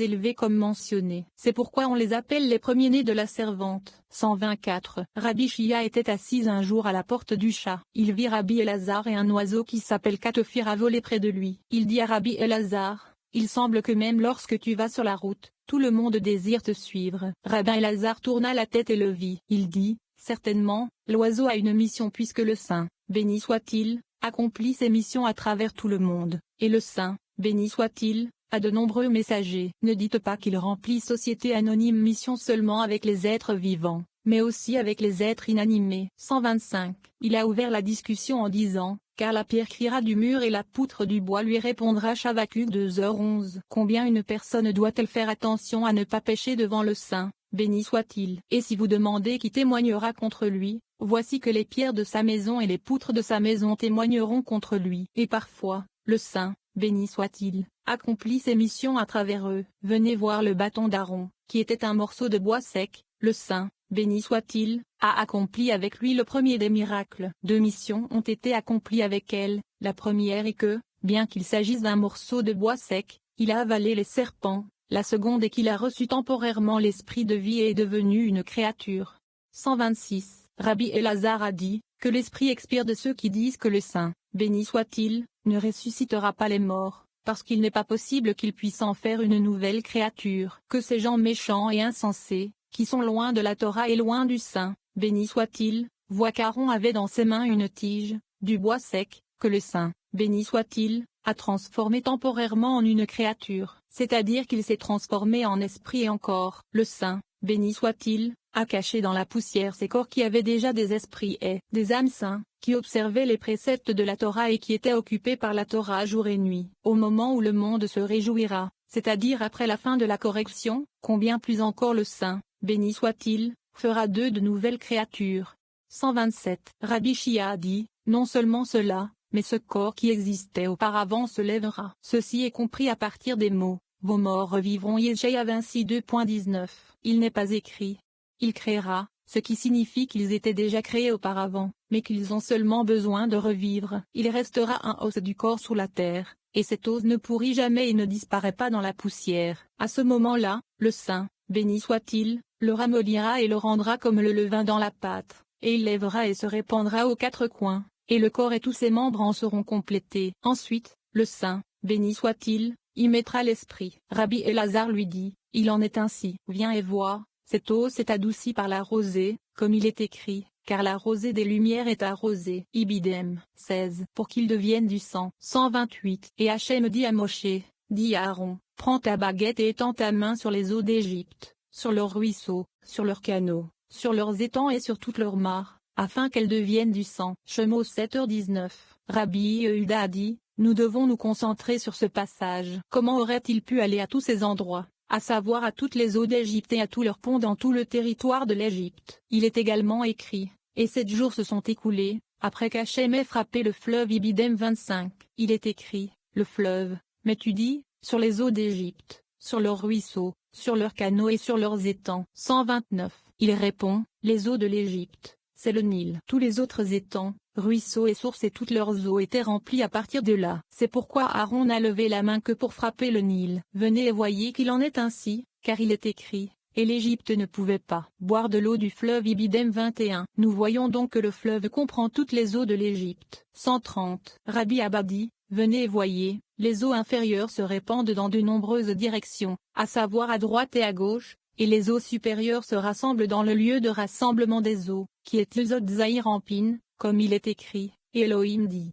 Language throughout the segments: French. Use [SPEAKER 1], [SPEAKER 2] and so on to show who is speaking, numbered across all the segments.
[SPEAKER 1] élevés comme mentionné. C'est pourquoi on les appelle les premiers-nés de la servante. 124. Rabbi Chia était assise un jour à la porte du chat. Il vit Rabbi Elazar et un oiseau qui s'appelle Katophir à voler près de lui. Il dit à Rabbi Elazar, « Il semble que même lorsque tu vas sur la route, tout le monde désire te suivre. » Rabbi Elazar tourna la tête et le vit. Il dit, « Certainement, l'oiseau a une mission puisque le Saint, béni soit-il, accomplit ses missions à travers tout le monde, et le Saint, béni soit-il, a de nombreux messagers. Ne dites pas qu'il remplit société anonyme mission seulement avec les êtres vivants, mais aussi avec les êtres inanimés. 125. Il a ouvert la discussion en disant, car la pierre criera du mur et la poutre du bois lui répondra. Habakkuk 2h11. Combien une personne doit-elle faire attention à ne pas pécher devant le Saint, béni soit-il. Et si vous demandez qui témoignera contre lui, voici que les pierres de sa maison et les poutres de sa maison témoigneront contre lui. Et parfois, le Saint, béni soit-il, accomplit ses missions à travers eux. Venez voir le bâton d'Aaron, qui était un morceau de bois sec. Le Saint, béni soit-il, a accompli avec lui le premier des miracles. 2 missions ont été accomplies avec elle. La première est que, bien qu'il s'agisse d'un morceau de bois sec, il a avalé les serpents. La seconde est qu'il a reçu temporairement l'esprit de vie et est devenu une créature. 126. Rabbi Elazar a dit, que l'esprit expire de ceux qui disent que le Saint, béni soit-il, ne ressuscitera pas les morts, parce qu'il n'est pas possible qu'il puisse en faire une nouvelle créature. Que ces gens méchants et insensés, qui sont loin de la Torah et loin du Saint, béni soit-il, voient qu'Aaron avait dans ses mains une tige, du bois sec, que le Saint, béni soit-il, a transformé temporairement en une créature, c'est-à-dire qu'il s'est transformé en esprit et en corps. Le Saint, béni soit-il, a caché dans la poussière ces corps qui avaient déjà des esprits et des âmes saints, qui observaient les préceptes de la Torah et qui étaient occupés par la Torah jour et nuit. Au moment où le monde se réjouira, c'est-à-dire après la fin de la correction, combien plus encore le Saint, béni soit-il, fera d'eux de nouvelles créatures. 127. Rabbi Chia a dit, non seulement cela, mais ce corps qui existait auparavant se lèvera. Ceci est compris à partir des mots, vos morts revivront. Yeshaïa 26:2.19. Il n'est pas écrit, il créera, ce qui signifie qu'ils étaient déjà créés auparavant, mais qu'ils ont seulement besoin de revivre. Il restera un os du corps sous la terre, et cet os ne pourrit jamais et ne disparaît pas dans la poussière. À ce moment-là, le Saint, béni soit-il, le ramollira et le rendra comme le levain dans la pâte, et il lèvera et se répandra aux 4 coins, et le corps et tous ses membres en seront complétés. Ensuite, le Saint, béni soit-il, y mettra l'esprit. Rabbi Elazar lui dit, il en est ainsi. Viens et vois, cet os est adouci par la rosée, comme il est écrit, car la rosée des lumières est arrosée. Ibidem 16. Pour qu'ils deviennent du sang. 128. Et Hachem dit à Moshe, dit à Aaron, prends ta baguette et étends ta main sur les eaux d'Égypte, sur leurs ruisseaux, sur leurs canaux, sur leurs étangs et sur toutes leurs mares, afin qu'elles deviennent du sang. Shemo 7h19. Rabbi Yehuda a dit, nous devons nous concentrer sur ce passage. Comment aurait-il pu aller à tous ces endroits, à savoir à toutes les eaux d'Égypte et à tous leurs ponts dans tout le territoire de l'Égypte? Il est également écrit, et 7 jours se sont écoulés, après qu'Hachem ait frappé le fleuve. Ibidem 25. Il est écrit, le fleuve, mais tu dis, sur les eaux d'Égypte, sur leurs ruisseaux, sur leurs canaux et sur leurs étangs. 129. Il répond, les eaux de l'Égypte, c'est le Nil. Tous les autres étangs, ruisseaux et sources et toutes leurs eaux étaient remplies à partir de là. C'est pourquoi Aaron n'a levé la main que pour frapper le Nil. Venez et voyez qu'il en est ainsi, car il est écrit, et l'Égypte ne pouvait pas boire de l'eau du fleuve. Ibidem 21. Nous voyons donc que le fleuve comprend toutes les eaux de l'Égypte. 130. Rabbi Abba dit, venez et voyez, les eaux inférieures se répandent dans de nombreuses directions, à savoir à droite et à gauche, et les eaux supérieures se rassemblent dans le lieu de rassemblement des eaux, qui est Tilzot Zahir Ampin, comme il est écrit, et Elohim dit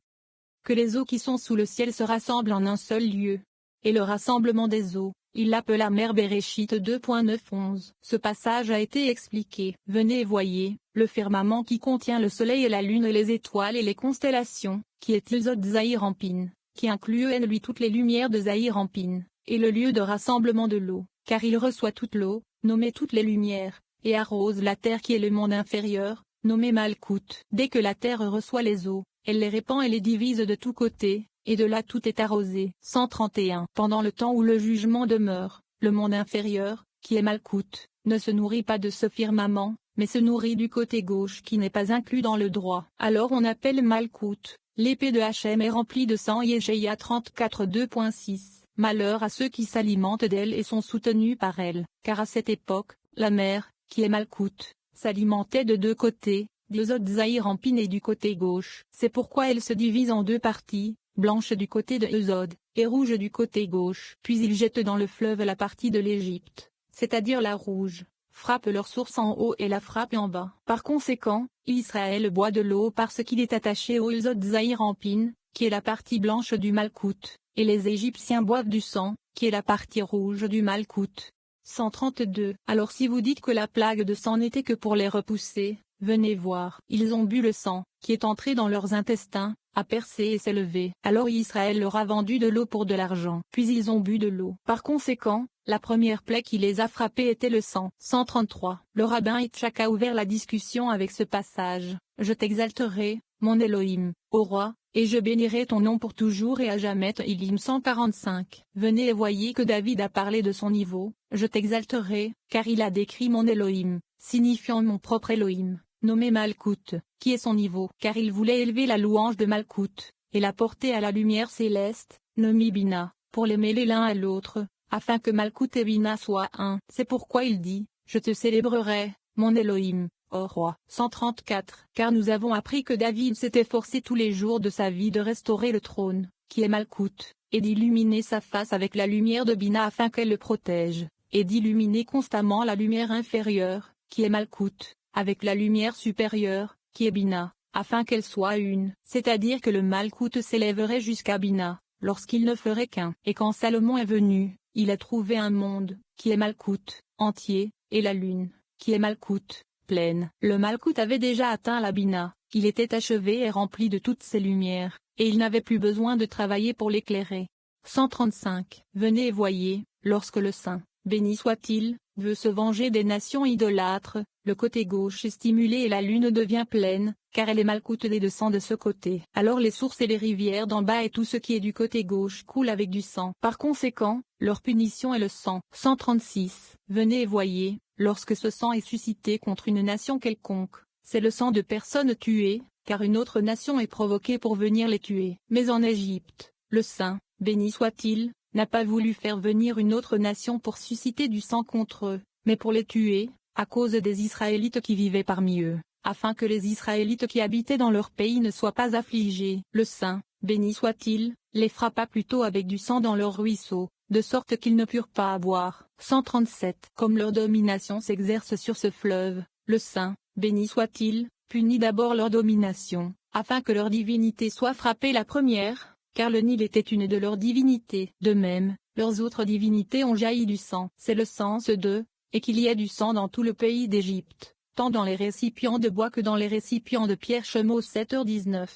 [SPEAKER 1] que les eaux qui sont sous le ciel se rassemblent en un seul lieu. Et le rassemblement des eaux, il l'appela mer Bereshit 2.9-11. Ce passage a été expliqué. Venez et voyez, le firmament qui contient le soleil et la lune et les étoiles et les constellations, qui est Tilzot Zahir Ampin, qui inclut en lui toutes les lumières de Zahir Ampin, et le lieu de rassemblement de l'eau, car il reçoit toute l'eau, nommée toutes les lumières, et arrose la terre qui est le monde inférieur, nommé Malkout. Dès que la terre reçoit les eaux, elle les répand et les divise de tous côtés, et de là tout est arrosé. 131. Pendant le temps où le jugement demeure, le monde inférieur, qui est Malkout, ne se nourrit pas de ce firmament, mais se nourrit du côté gauche qui n'est pas inclus dans le droit. Alors on appelle Malkout, l'épée de Hachem est remplie de sang. Yeshaïa 34 2.6. malheur à ceux qui s'alimentent d'elle et sont soutenus par elle, car à cette époque, la mer, qui est Malkout, s'alimentait de deux côtés, d'Yesod Zahir-Anpin et du côté gauche. C'est pourquoi elle se divise en deux parties, blanche du côté de Yesod, et rouge du côté gauche. Puis il jette dans le fleuve la partie de l'Égypte, c'est-à-dire la rouge, frappe leur source en haut et la frappe en bas. Par conséquent, Israël boit de l'eau parce qu'il est attaché au Yesod Zahir-Anpin, qui est la partie blanche du Malkout, et les Égyptiens boivent du sang, qui est la partie rouge du Malkout. 132. Alors si vous dites que la plague de sang n'était que pour les repousser, venez voir. Ils ont bu le sang, qui est entré dans leurs intestins, a percé et s'est levé. Alors Israël leur a vendu de l'eau pour de l'argent. Puis ils ont bu de l'eau. Par conséquent, la première plaie qui les a frappés était le sang. 133. Le rabbin Yitzhak a ouvert la discussion avec ce passage. Je t'exalterai, mon Elohim, ô roi, et je bénirai ton nom pour toujours et à jamais. Ilim 145. Venez et voyez que David a parlé de son niveau. Je t'exalterai, car il a décrit mon Elohim, signifiant mon propre Elohim, nommé Malkout, qui est son niveau, car il voulait élever la louange de Malkout, et la porter à la lumière céleste, nommée Bina, pour les mêler l'un à l'autre, afin que Malkout et Bina soient un. C'est pourquoi il dit, je te célébrerai, mon Elohim, ô roi. 134. Car nous avons appris que David s'était forcé tous les jours de sa vie de restaurer le trône, qui est Malkout, et d'illuminer sa face avec la lumière de Bina afin qu'elle le protège, et d'illuminer constamment la lumière inférieure, qui est Malkout, avec la lumière supérieure, qui est Bina, afin qu'elle soit une. C'est-à-dire que le Malkout s'élèverait jusqu'à Bina, lorsqu'il ne ferait qu'un. Et quand Salomon est venu, il a trouvé un monde, qui est Malkout, entier, et la lune, qui est Malkout, pleine. Le Malkout avait déjà atteint la Bina, il était achevé et rempli de toutes ses lumières, et il n'avait plus besoin de travailler pour l'éclairer. 135. Venez et voyez, lorsque le Saint, béni soit-il, veut se venger des nations idolâtres, le côté gauche est stimulé et la lune devient pleine, car elle est Malkout et descend de ce côté. Alors les sources et les rivières d'en bas et tout ce qui est du côté gauche coule avec du sang. Par conséquent, leur punition est le sang. 136. Venez et voyez, lorsque ce sang est suscité contre une nation quelconque, c'est le sang de personnes tuées, car une autre nation est provoquée pour venir les tuer. Mais en Égypte, le Saint, béni soit-il, n'a pas voulu faire venir une autre nation pour susciter du sang contre eux, mais pour les tuer, à cause des Israélites qui vivaient parmi eux, afin que les Israélites qui habitaient dans leur pays ne soient pas affligés. Le Saint, béni soit-il, les frappa plutôt avec du sang dans leurs ruisseaux, de sorte qu'ils ne purent pas boire. 137. Comme leur domination s'exerce sur ce fleuve, le Saint, béni soit-il, punit d'abord leur domination, afin que leur divinité soit frappée la première, car le Nil était une de leurs divinités. De même, leurs autres divinités ont jailli du sang. C'est le sens de, et qu'il y ait du sang dans tout le pays d'Égypte, tant dans les récipients de bois que dans les récipients de pierre. Shemos 7h19.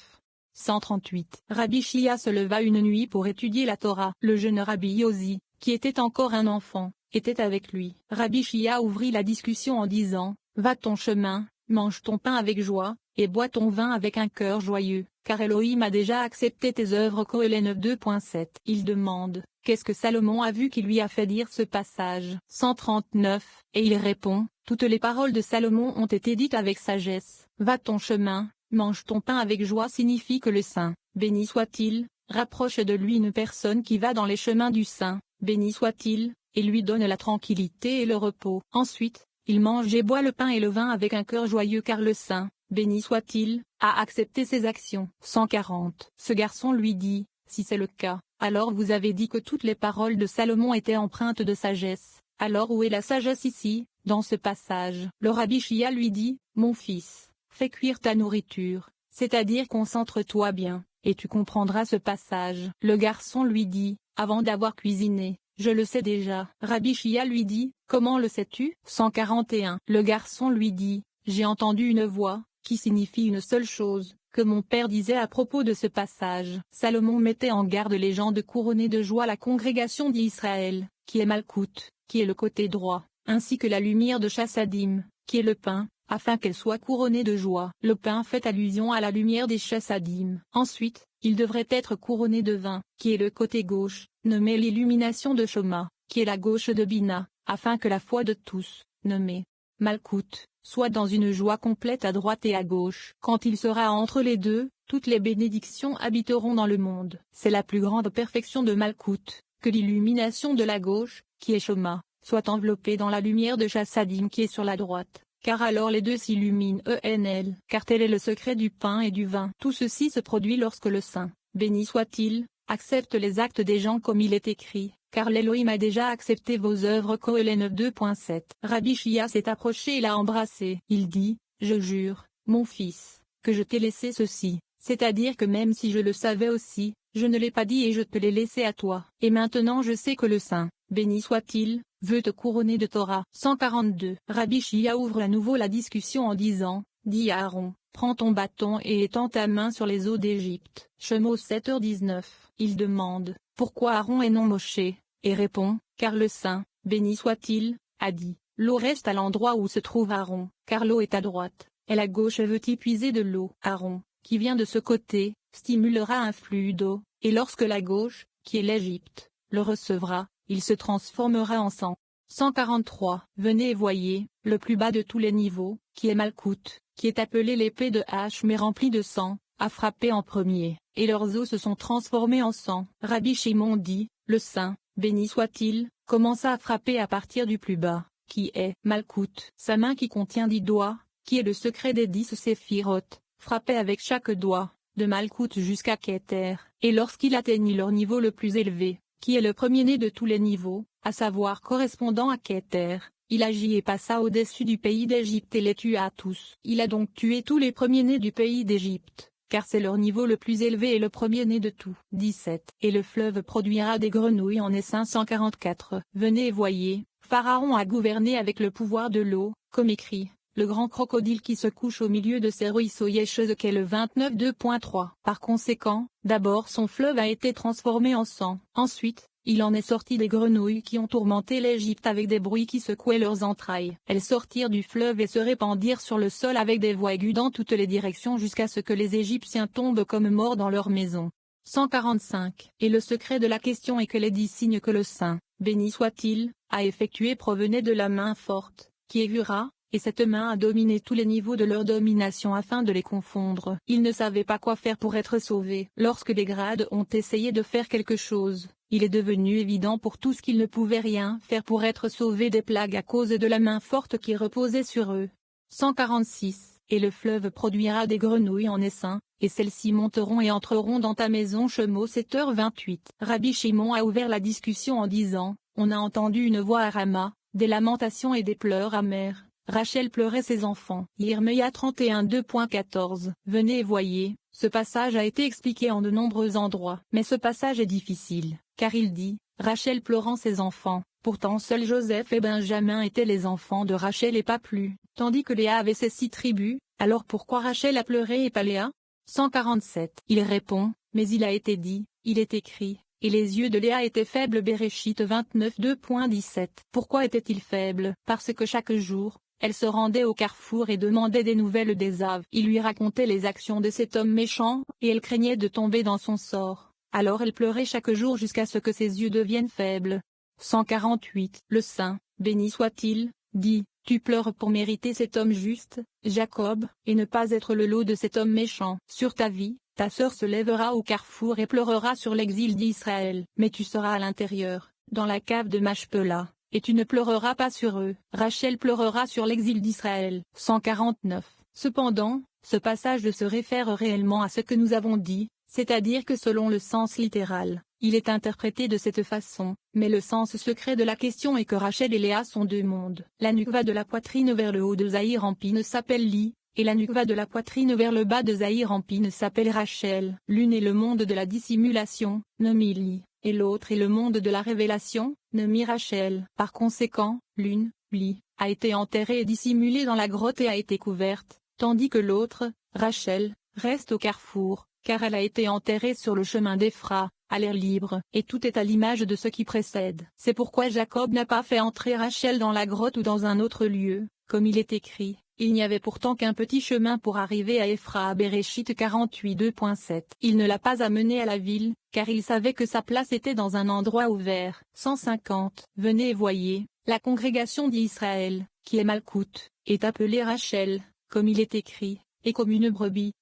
[SPEAKER 1] 138. Rabbi Shia se leva une nuit pour étudier la Torah. Le jeune Rabbi Yosi, qui était encore un enfant, était avec lui. Rabbi Shia ouvrit la discussion en disant, va ton chemin, mange ton pain avec joie, et bois ton vin avec un cœur joyeux, car Elohim a déjà accepté tes œuvres. Kohélen 2.7. Il demande, qu'est-ce que Salomon a vu qui lui a fait dire ce passage? 139. Et il répond, toutes les paroles de Salomon ont été dites avec sagesse. Va ton chemin, mange ton pain avec joie signifie que le Saint, béni soit-il, rapproche de lui une personne qui va dans les chemins du Saint, béni soit-il, et lui donne la tranquillité et le repos. Ensuite, il mange et boit le pain et le vin avec un cœur joyeux car le Saint, béni soit-il, a accepté ses actions. 140. Ce garçon lui dit, si c'est le cas, alors vous avez dit que toutes les paroles de Salomon étaient empreintes de sagesse. Alors où est la sagesse ici, dans ce passage? Le Rabbi Shia lui dit, mon fils, fais cuire ta nourriture, c'est-à-dire concentre-toi bien, et tu comprendras ce passage. Le garçon lui dit, avant d'avoir cuisiné, je le sais déjà. Rabbi Shia lui dit, comment le sais-tu? 141. Le garçon lui dit, j'ai entendu une voix, qui signifie une seule chose, que mon père disait à propos de ce passage. Salomon mettait en garde les gens de couronner de joie la congrégation d'Israël, qui est Malkout, qui est le côté droit, ainsi que la lumière de Chassadim, qui est le pain, afin qu'elle soit couronnée de joie. Le pain fait allusion à la lumière des Chassadim. Ensuite, il devrait être couronné de vin, qui est le côté gauche, nommé l'illumination de Shoma, qui est la gauche de Bina, afin que la foi de tous, nommée Malkout, soit dans une joie complète à droite et à gauche. Quand il sera entre les deux, toutes les bénédictions habiteront dans le monde. C'est la plus grande perfection de Malkout, que l'illumination de la gauche, qui est Shoma, soit enveloppée dans la lumière de Chassadim qui est sur la droite, car alors les deux s'illuminent ENL. Car tel est le secret du pain et du vin. Tout ceci se produit lorsque le Saint, béni soit-il, accepte les actes des gens comme il est écrit, car l'Élohim a déjà accepté vos œuvres. Qohélet 9:2.7. Rabbi Shia s'est approché et l'a embrassé. Il dit, je jure, mon fils, que je t'ai laissé ceci, c'est-à-dire que même si je le savais aussi, je ne l'ai pas dit et je te l'ai laissé à toi. Et maintenant je sais que le Saint, béni soit-il, veut te couronner de Torah. 142. Rabbi Shia ouvre à nouveau la discussion en disant, dis à Aaron, prends ton bâton et étends ta main sur les eaux d'Égypte. Shemot 7h19. Il demande, pourquoi Aaron et non Moshe, et répond, car le Saint, béni soit-il, a dit, l'eau reste à l'endroit où se trouve Aaron, car l'eau est à droite, et la gauche veut y puiser de l'eau. Aaron, qui vient de ce côté, stimulera un flux d'eau, et lorsque la gauche, qui est l'Égypte, le recevra, il se transformera en sang. 143. Venez et voyez, le plus bas de tous les niveaux, qui est Malkout, qui est appelé l'épée de hache mais remplie de sang, a frappé en premier, et leurs os se sont transformés en sang. Rabbi Shimon dit, le Saint, béni soit-il, commença à frapper à partir du plus bas, qui est Malkout. Sa main qui contient 10 doigts, qui est le secret des 10 séphiroth, frappait avec chaque doigt, de Malkout jusqu'à Keter, et lorsqu'il atteignit leur niveau le plus élevé, qui est le premier-né de tous les niveaux, à savoir correspondant à Keter, il agit et passa au-dessus du pays d'Égypte et les tua tous. Il a donc tué tous les premiers-nés du pays d'Égypte, car c'est leur niveau le plus élevé et le premier-né de tout. 17. Et le fleuve produira des grenouilles en essaim. 144. Venez et voyez, Pharaon a gouverné avec le pouvoir de l'eau, comme écrit, le grand crocodile qui se couche au milieu de ses ruisseaux Yeshekel le 29:2.3. Par conséquent, d'abord son fleuve a été transformé en sang. Ensuite, il en est sorti des grenouilles qui ont tourmenté l'Égypte avec des bruits qui secouaient leurs entrailles. Elles sortirent du fleuve et se répandirent sur le sol avec des voix aiguës dans toutes les directions jusqu'à ce que les Égyptiens tombent comme morts dans leurs maisons. 145. Et le secret de la question est que les 10 signes que le Saint, béni soit-il, a effectués provenaient de la main forte, qui est Vura, et cette main a dominé tous les niveaux de leur domination afin de les confondre. Ils ne savaient pas quoi faire pour être sauvés. Lorsque les grades ont essayé de faire quelque chose, il est devenu évident pour tous qu'ils ne pouvaient rien faire pour être sauvés des plagues à cause de la main forte qui reposait sur eux. 146. Et le fleuve produira des grenouilles en essaim, et celles-ci monteront et entreront dans ta maison. Shemot 7h28. Rabbi Shimon a ouvert la discussion en disant, on a entendu une voix à Rama, des lamentations et des pleurs amers. Rachel pleurait ses enfants. Yirmeya 31:2.14. Venez et voyez, ce passage a été expliqué en de nombreux endroits. Mais ce passage est difficile, car il dit, Rachel pleurant ses enfants, pourtant seuls Joseph et Benjamin étaient les enfants de Rachel et pas plus, tandis que Léa avait ses 6 tribus, alors pourquoi Rachel a pleuré et pas Léa? 147. Il répond, mais il a été dit, il est écrit, et les yeux de Léa étaient faibles. Béréchit 29:2.17. Pourquoi étaient-ils faibles? Parce que chaque jour, elle se rendait au carrefour et demandait des nouvelles d'Ésav. Il lui racontait les actions de cet homme méchant, et elle craignait de tomber dans son sort. Alors elle pleurait chaque jour jusqu'à ce que ses yeux deviennent faibles. 148. Le Saint, béni soit-il, dit, tu pleures pour mériter cet homme juste, Jacob, et ne pas être le lot de cet homme méchant. Sur ta vie, ta sœur se lèvera au carrefour et pleurera sur l'exil d'Israël. Mais tu seras à l'intérieur, dans la cave de Machpelah, et tu ne pleureras pas sur eux. Rachel pleurera sur l'exil d'Israël. 149. Cependant, ce passage se réfère réellement à ce que nous avons dit, c'est-à-dire que selon le sens littéral, il est interprété de cette façon, mais le sens secret de la question est que Rachel et Léa sont deux mondes. La nukva de la poitrine vers le haut de Zahir Ampine s'appelle Li, et la nukva de la poitrine vers le bas de Zahir Ampine s'appelle Rachel. L'une est le monde de la dissimulation, nommé Li, et l'autre est le monde de la révélation, nommé Rachel. Par conséquent, l'une, Li, a été enterrée et dissimulée dans la grotte et a été couverte, tandis que l'autre, Rachel, reste au carrefour, car elle a été enterrée sur le chemin d'Ephra, à l'air libre, et tout est à l'image de ce qui précède. C'est pourquoi Jacob n'a pas fait entrer Rachel dans la grotte ou dans un autre lieu, comme il est écrit. Il n'y avait pourtant qu'un petit chemin pour arriver à Ephra à Béréchit 48:2.7. Il ne l'a pas amenée à la ville, car il savait que sa place était dans un endroit ouvert. 150. Venez et voyez, la congrégation d'Israël, qui est Malkout, est appelée Rachel, comme il est écrit, et comme une brebis,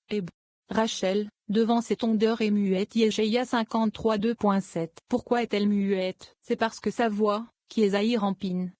[SPEAKER 1] Rachel, devant cette ondeur est muette. Yeshaïa 53 2.7. Pourquoi est-elle muette? C'est parce que sa voix, qui est Zahir Ampine,